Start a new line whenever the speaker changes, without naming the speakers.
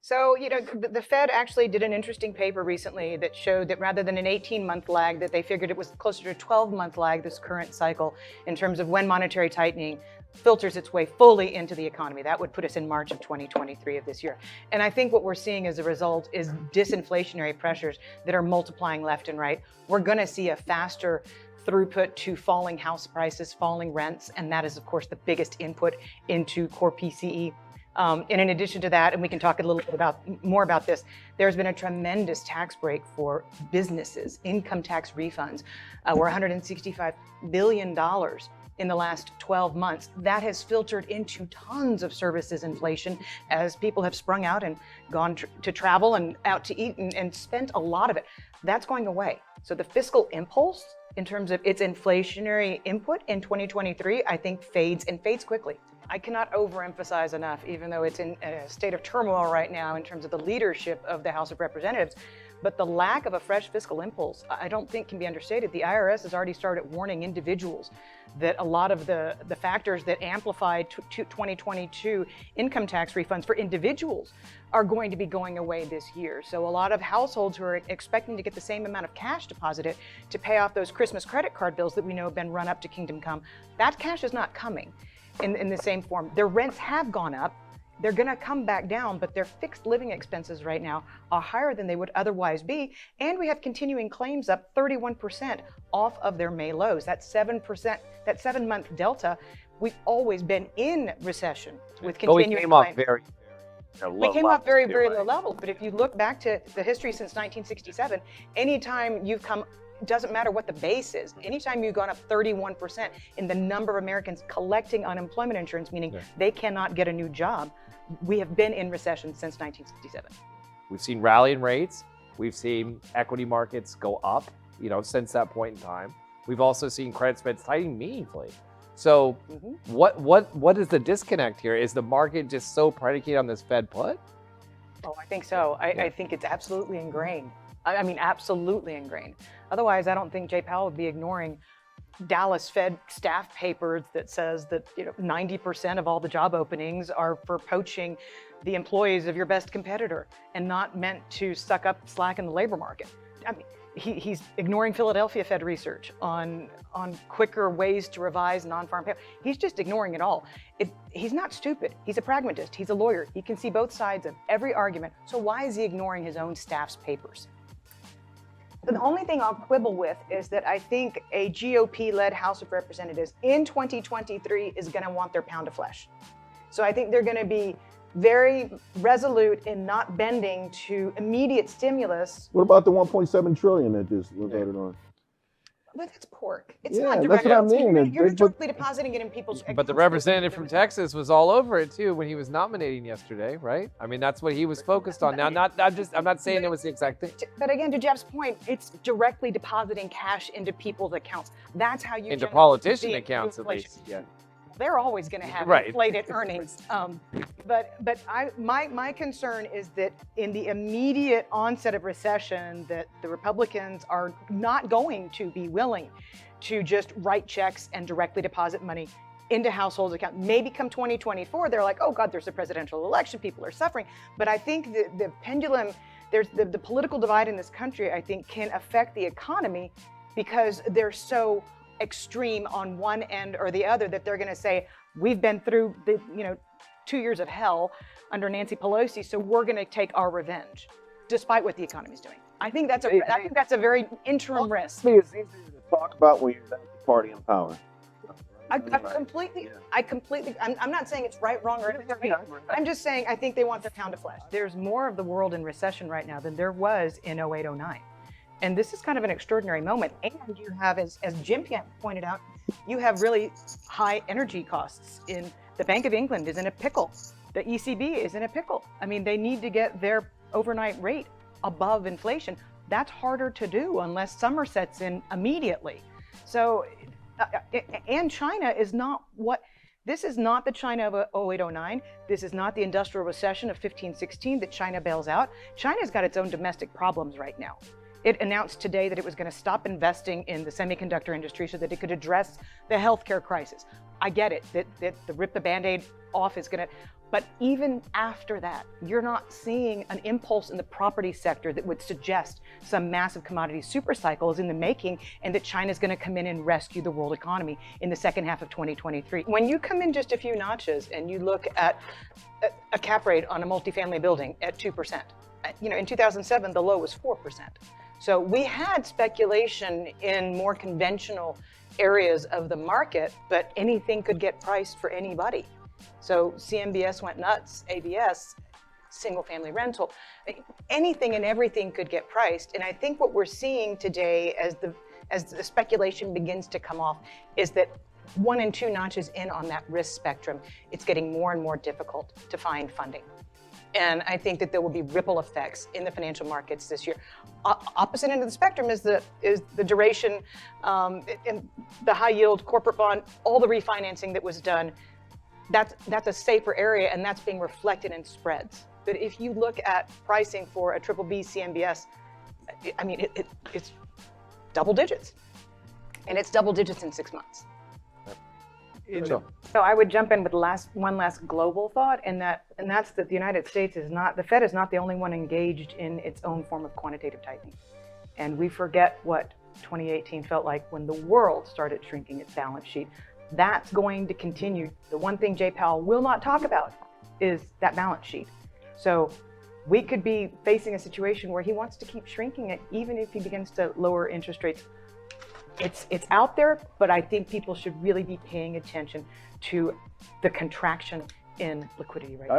So, the Fed actually did an interesting paper recently that showed that rather than an 18-month lag, that they figured it was closer to a 12-month lag this current cycle in terms of when monetary tightening filters its way fully into the economy. That would put us in March of 2023 of this year. And I think what we're seeing as a result is disinflationary pressures that are multiplying left and right. We're going to see a faster throughput to falling house prices, falling rents, and that is, of course, the biggest input into core PCE. And in addition to that, and we can talk a little bit more about this, there's been a tremendous tax break for businesses. Income tax refunds were $165 billion in the last 12 months. That has filtered into tons of services inflation as people have sprung out and gone to travel and out to eat and spent a lot of it. That's going away. So the fiscal impulse in terms of its inflationary input in 2023, I think fades quickly. I cannot overemphasize enough, even though it's in a state of turmoil right now in terms of the leadership of the House of Representatives, but the lack of a fresh fiscal impulse, I don't think can be understated. The IRS has already started warning individuals that a lot of the factors that amplified 2022 income tax refunds for individuals are going to be going away this year. So a lot of households who are expecting to get the same amount of cash deposited to pay off those Christmas credit card bills that we know have been run up to kingdom come, that cash is not coming in the same form. Their rents have gone up. They're going to come back down, but their fixed living expenses right now are higher than they would otherwise be. And we have continuing claims up 31% off of their May lows. That's 7%, that 7-month delta. We've always been in recession with continuing
claims.
We came off very, very low levels. But if you look back to the history since 1967, anytime you've come, doesn't matter what the base is, anytime you've gone up 31% in the number of Americans collecting unemployment insurance, meaning they cannot get a new job, we have been in recession since 1967.
We've seen rallying rates. We've seen equity markets go up, since that point in time. We've also seen credit spreads tightening meaningfully. So what is the disconnect here? Is the market just so predicated on this Fed put?
Oh, I think so. I think it's absolutely ingrained. I mean, absolutely ingrained. Otherwise, I don't think Jay Powell would be ignoring Dallas Fed staff papers that says that 90% of all the job openings are for poaching the employees of your best competitor and not meant to suck up slack in the labor market. I mean, he's ignoring Philadelphia Fed research on quicker ways to revise non-farm payroll. He's just ignoring it all. He's not stupid. He's a pragmatist. He's a lawyer. He can see both sides of every argument. So why is he ignoring his own staff's papers? The only thing I'll quibble with is that I think a GOP-led House of Representatives in 2023 is going to want their pound of flesh. So I think they're going to be very resolute in not bending to immediate stimulus.
What about the 1.7 trillion that just was voted on?
But it's pork. It's
Yeah,
not
that's
direct.
what I mean.
You're directly depositing it in people's accounts.
But the representative from Texas was all over it too when he was nominating yesterday, right? I mean, that's what he was focused on. Now, I'm not saying it was the exact thing.
But again, to Jeff's point, it's directly depositing cash into people's accounts. That's how you
Into politician accounts, at least. Yeah.
They're always going to have inflated earnings. But my concern is that in the immediate onset of recession, that the Republicans are not going to be willing to just write checks and directly deposit money into households' accounts. Maybe come 2024, they're like, oh God, there's a presidential election, people are suffering. But I think the pendulum, there's the political divide in this country, I think, can affect the economy because they're so extreme on one end or the other that they're going to say, we've been through the 2 years of hell under Nancy Pelosi, so we're going to take our revenge, despite what the economy's doing. I think that's a very interim risk.
It's easier to talk about when you're at the party in power.
I'm not saying it's right, wrong, or anything. I'm just saying I think they want their pound of flesh. There's more of the world in recession right now than there was in 08, 09. And this is kind of an extraordinary moment. And you have, as Jim pointed out, you have really high energy costs. The Bank of England is in a pickle. The ECB is in a pickle. I mean, they need to get their overnight rate above inflation. That's harder to do unless summer sets in immediately. So, and China is not this is not the China of 08, 09. This is not the industrial recession of 15, 16 that China bails out. China's got its own domestic problems right now. It announced today that it was going to stop investing in the semiconductor industry so that it could address the healthcare crisis. I get it that the rip the Band-Aid off is going to, but even after that, you're not seeing an impulse in the property sector that would suggest some massive commodity super cycle is in the making and that China's going to come in and rescue the world economy in the second half of 2023. When you come in just a few notches and you look at a cap rate on a multifamily building at 2%, in 2007, the low was 4%. So we had speculation in more conventional areas of the market, but anything could get priced for anybody. So CMBS went nuts, ABS, single family rental, anything and everything could get priced. And I think what we're seeing today as the speculation begins to come off is that 1 and 2 notches in on that risk spectrum, it's getting more and more difficult to find funding. And I think that there will be ripple effects in the financial markets this year. Opposite end of the spectrum is the duration and the high yield corporate bond, all the refinancing that was done. That's a safer area, and that's being reflected in spreads. But if you look at pricing for a triple B CMBS, I mean, it's double digits, and it's double digits in 6 months.
So
I would jump in with one last global thought, and that's that the United States is not, the Fed is not the only one engaged in its own form of quantitative tightening. And we forget what 2018 felt like when the world started shrinking its balance sheet. That's going to continue. The one thing Jay Powell will not talk about is that balance sheet. So we could be facing a situation where he wants to keep shrinking it, even if he begins to lower interest rates. It's out there, but I think people should really be paying attention to the contraction in liquidity right now.